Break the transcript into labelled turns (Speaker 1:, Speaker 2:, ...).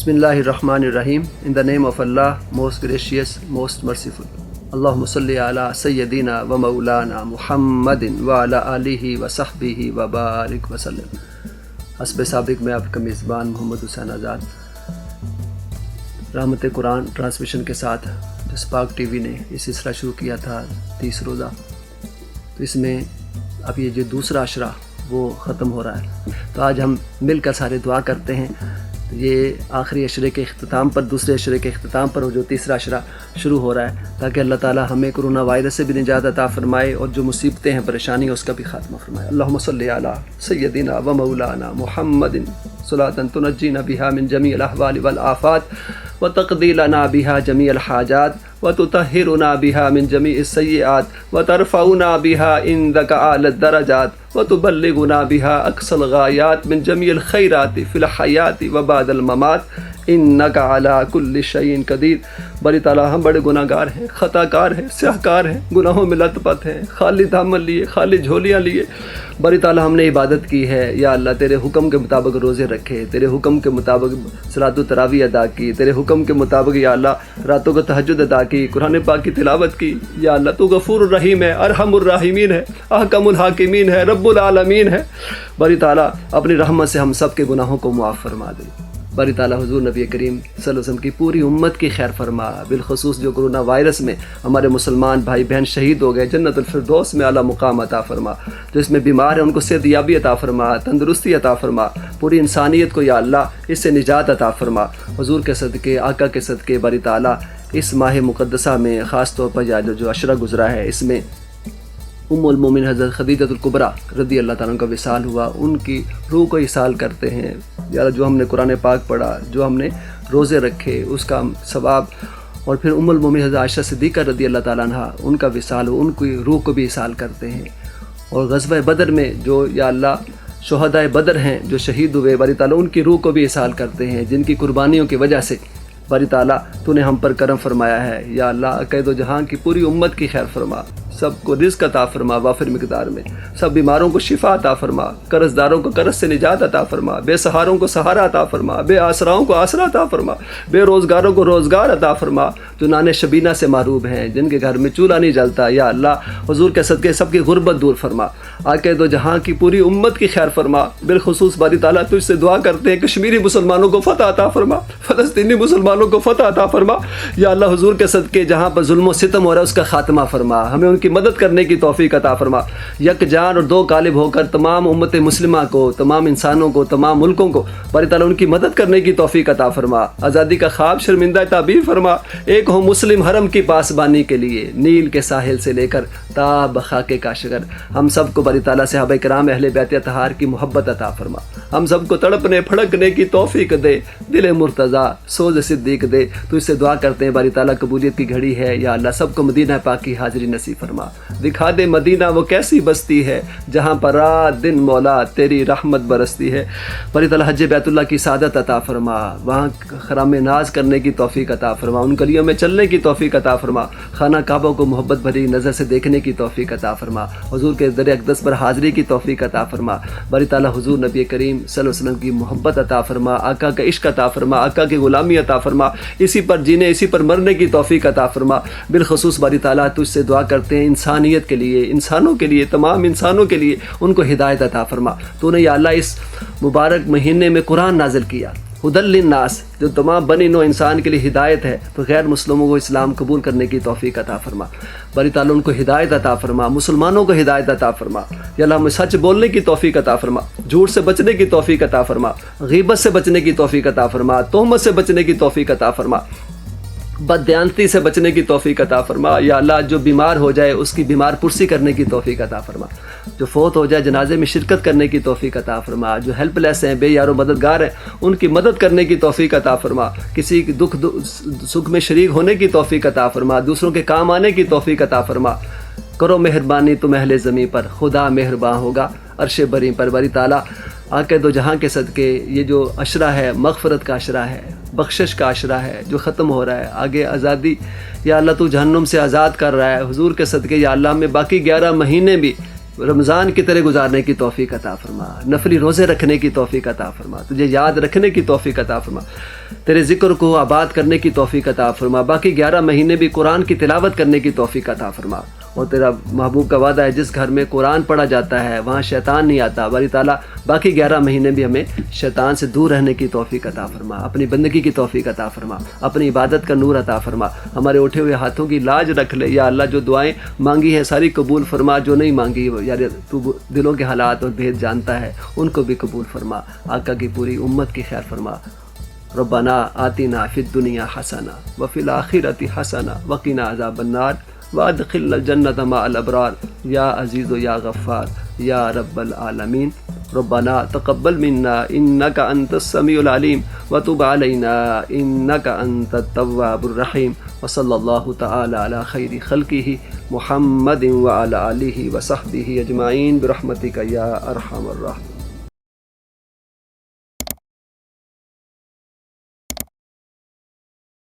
Speaker 1: Bismillahir Rahmanir Rahim. In the name of Allah, most gracious, most merciful. Allahumma salli ala sayyidina wa maulana Muhammadin wa ala alihi wa sahbihi wa barik wa sallim. حسب سابق میں آپ کا میزبان محمد حسین آزاد رحمت قرآن transmission کے ساتھ جو سپاک ٹی وی نے یہ سلسلہ شروع کیا تھا 30 روزہ، تو اس میں اب یہ جو دوسرا عشرہ وہ ختم ہو رہا ہے، تو آج ہم مل کر سارے دعا کرتے ہیں یہ آخری عشرے کے اختتام پر، دوسرے عشرے کے اختتام پر وہ جو تیسرا عشرہ شروع ہو رہا ہے، تاکہ اللہ تعالی ہمیں کرونا وائرس سے بھی نجات عطا فرمائے اور جو مصیبتیں ہیں، پریشانی ہیں، اس کا بھی خاتمہ فرمائے۔ اللہم صلی علی سیدنا و مولانا محمد صلاۃ تنجینا بها من جمیع الاحوال والآفات وتقضی لنا بها جمیع الحاجات وتطہرنا بها من جمیع السیئات وترفعنا بها عندک اعلی الدرجات وتبلغنا بها اقصى الغایات من جمیع الخیرات فی الحیات وبعد الممات انک علی کل شیء قدیر۔ باری تعالیٰ ہم بڑے گناہ گار ہیں، خطا کار ہیں، سیاہ کار ہیں، گناہوں میں لت پت ہیں، خالی دامن لیے، خالی جھولیاں لیے باری تعالیٰ ہم نے عبادت کی ہے، یا اللہ تیرے حکم کے مطابق روزے رکھے، تیرے حکم کے مطابق صلاۃ و تراویح ادا کی، تیرے حکم کے مطابق یا اللہ راتوں کو تہجد ادا کی، قرآن پاک کی تلاوت کی، یا اللہ تو غفور الرحیم ہے، ارحم الراحمین ہے، احکم الحاکمین ہے، رب العالمین ہے۔ باری تعالیٰ اپنی رحمت سے ہم سب کے گناہوں کو معاف فرما دے۔ باری تعالیٰ حضور نبی کریم صلی اللہ علیہ وسلم کی پوری امت کی خیر فرما، بالخصوص جو کرونا وائرس میں ہمارے مسلمان بھائی بہن شہید ہو گئے، جنت الفردوس میں اعلیٰ مقام عطا فرما، جو اس میں بیمار ہیں ان کو صحت یابی عطا فرما، تندرستی عطا فرما، پوری انسانیت کو یا اللہ اس سے نجات عطا فرما۔ حضور کے صدقے، آقا کے صدقے باری تعالیٰ اس ماہ مقدسہ میں خاص طور پر جو عشرہ گزرا ہے، اس میں ام المومن حضرت خدیجۃ الکبریٰ رضی اللہ تعالیٰ عنہ کا وصال ہوا، ان کی روح کو اصال کرتے ہیں یا اللہ، جو ہم نے قرآن پاک پڑھا، جو ہم نے روزے رکھے، اس کا ثواب، اور پھر ام المومن حضرت عائشہ صدیقہ رضی اللہ تعالیٰ عنہ ان کا وصال ہو، ان کی روح کو بھی اصال کرتے ہیں۔ اور غزوہ بدر میں جو یا اللہ شہدائے بدر ہیں جو شہید ہوئے، باری تعالیٰ ان کی روح کو بھی اصال کرتے ہیں، جن کی قربانیوں کی وجہ سے باری تعالیٰ تو نے ہم پر کرم فرمایا ہے۔ یا اللہ عقید و جہاں کی پوری امت کی خیر فرما، سب کو رزق عطا فرما وافر مقدار میں، سب بیماروں کو شفا عطا فرما، قرض داروں کو قرض سے نجات عطا فرما، بے سہاروں کو سہارا عطا فرما، بے آسراؤں کو آسرا عطا فرما، بے روزگاروں کو روزگار عطا فرما، جو نان شبینہ سے محروم ہیں، جن کے گھر میں چولہا نہیں جلتا، یا اللہ حضور کے صدقے سب کی غربت دور فرما، عقید و جہاں کی پوری امت کی خیر فرما۔ بالخصوص باری تعالیٰ تجھ سے دعا کرتے ہیں کشمیری مسلمانوں کو فتح عطا فرما، فلسطینی مسلمانوں کو فتح عطا فرما، یا اللہ حضور کے صدقے جہاں پر ظلم و ستم ہو رہا ہے اس کا خاتمہ فرما، ہمیں ان کی مدد کرنے کی توفیق عطا فرما، یک جان اور دو غالب ہو کر تمام امت مسلمہ کو، تمام انسانوں کو، تمام ملکوں کو باری تعالیٰ ان کی مدد کرنے کی توفیق عطا فرما، آزادی کا خواب شرمندہ تعبیر فرما، ایک ہو مسلم حرم کی پاسبانی کے لیے، نیل کے ساحل سے لے کر تا بخاک کاشغر، ہم سب کو باری تعالیٰ صحابہ کرام اہل بیت اطہار کی محبت عطا فرما، ہم سب کو تڑپنے پھڑکنے کی توفیق دے، دل مرتضیٰ سوز صدیق دے، تو اس سے دعا کرتے ہیں باری تعالیٰ قبولیت کی گھڑی ہے، یا اللہ سب کو مدینہ پاک کی حاضری نصیب فرما، دکھا دے مدینہ وہ کیسی بستی ہے جہاں پر رات دن مولا تیری رحمت برستی ہے۔ باری تعالیٰ حج بیت اللہ کی سعادت عطا فرما، وہاں خرام ناز کرنے کی توفیق عطا فرما، ان گلیوں میں چلنے کی توفیق عطا فرما، خانہ کعبہ کو محبت بھری نظر سے دیکھنے کی توفیق عطا فرما، حضور کے در اقدس پر حاضری کی توفیق عطا فرما، باری تعالیٰ حضور نبی کریم صلی اللہ علیہ وسلم کی محبت عطا فرما، آقا کا عشق عطا فرما، آقا کی غلامی عطا فرما، اسی پر جینے اسی پر مرنے کی توفیق عطا فرما۔ بالخصوص باری تعالیٰ تجھ سے دعا کرتے ہیں انسانیت کے لیے، انسانوں کے لیے، تمام انسانوں کے لیے ان کو ہدایت عطا فرما۔ تو نے یا اللہ اس مبارک مہینے میں قرآن نازل کیا، ہدی للناس، جو تمام بنی نوع انسان کے لیے ہدایت ہے، تو غیر مسلموں کو اسلام قبول کرنے کی توفیق عطا فرما، باری تعالیٰ ان کو ہدایت عطا فرما، مسلمانوں کو ہدایت عطا فرما، یا اللہ ہمیں سچ بولنے کی توفیق عطا فرما، جھوٹ سے بچنے کی توفیق عطا فرما، غیبت سے بچنے کی توفیق عطا فرما، تہمت سے بچنے کی توفیق عطا فرما، بددیانتی سے بچنے کی توفیق عطا فرما، یا اللہ جو بیمار ہو جائے اس کی بیمار پرسی کرنے کی توفیق عطا فرما، جو فوت ہو جائے جنازے میں شرکت کرنے کی توفیق عطا فرما، جو ہیلپ لیس ہیں، بے یار و مددگار ہیں، ان کی مدد کرنے کی توفیق عطا فرما، کسی کی دکھ سکھ میں شریک ہونے کی توفیق عطا فرما، دوسروں کے کام آنے کی توفیق عطا فرما، کرو مہربانی تم اہل زمیں پر، خدا مہربان ہوگا عرش بری پر۔ باری تعالیٰ عقید و جہاں کے صدقے یہ جو عشرہ ہے مغفرت کا عشرہ ہے، بخشش کا عشرہ ہے جو ختم ہو رہا ہے، آگے آزادی یا اللہ تو جہنم سے آزاد کر رہا ہے، حضور کے صدقے یا اللہ میں باقی 11 مہینے بھی رمضان کی طرح گزارنے کی توفیق عطا فرما، نفلی روزے رکھنے کی توفیق عطا فرما، تجھے یاد رکھنے کی توفیق عطا فرما، تیرے ذکر کو آباد کرنے کی توفیق عطا فرما، باقی 11 مہینے بھی قرآن کی تلاوت کرنے کی توفیق عطا فرما۔ اور تیرا محبوب کا وعدہ ہے جس گھر میں قرآن پڑھا جاتا ہے وہاں شیطان نہیں آتا۔ باری تعالیٰ باقی 11 مہینے بھی ہمیں شیطان سے دور رہنے کی توفیق عطا فرما، اپنی بندگی کی توفیق عطا فرما، اپنی عبادت کا نور عطا فرما، ہمارے اٹھے ہوئے ہاتھوں کی لاج رکھ لے یا اللہ۔ جو دعائیں مانگی ہیں ساری قبول فرما، جو نہیں مانگی یار تو دلوں کے حالات اور بھید جانتا ہے ان کو بھی قبول فرما۔ آقا کی پوری امت کی خیر فرما۔ ربنا آتنا فی الدنیا حسنہ وفی الآخرۃ حسنہ وقنا عذاب النار وادخلنا الجنۃ مع الابرار یا عزیز و یا غفار یا رب العالمین۔ ربنا تقبل منا انک انت السمیع العلیم وتب علینا انک انت التواب الرحیم، وصلی اللہ تعالی علی خیر خلقہ محمد وعلی آلہ وصحبہ اجمعین برحمتک یا ارحم الراحمین۔